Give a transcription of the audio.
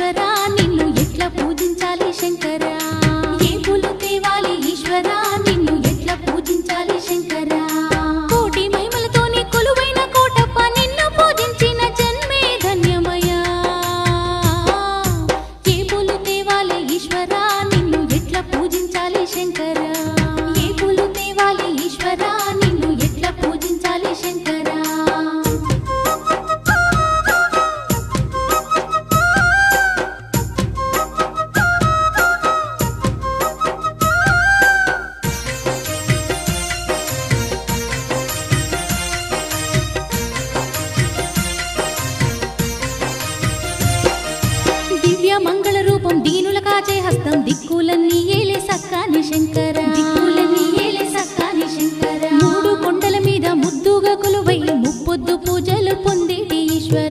ఈశ్వరా నిన్ను ఎట్లా పూజించాలి శంకరా ఏ పూలు తేవాలి ఈశ్వరా నిన్ను ఎట్లా పూజించాలి శంకరా కోటి మహిమలతోని కొలువైన కోటప్ప నిన్ను పూజించిన జన్మే ధన్యమయ్యా ఏ పూలు తేవాలి ఈశ్వరా నిన్ను ఎట్లా పూజించాలి శంకరా ఏ పూలు తేవాలి ఈశ్వరా నిన్ను ఎట్లా పూజించాలి శంకరా దివ్య మంగళ రూపం దీనుల కాచే హస్తం దిక్కులన్నీ ఏలే సక్కాని శంకర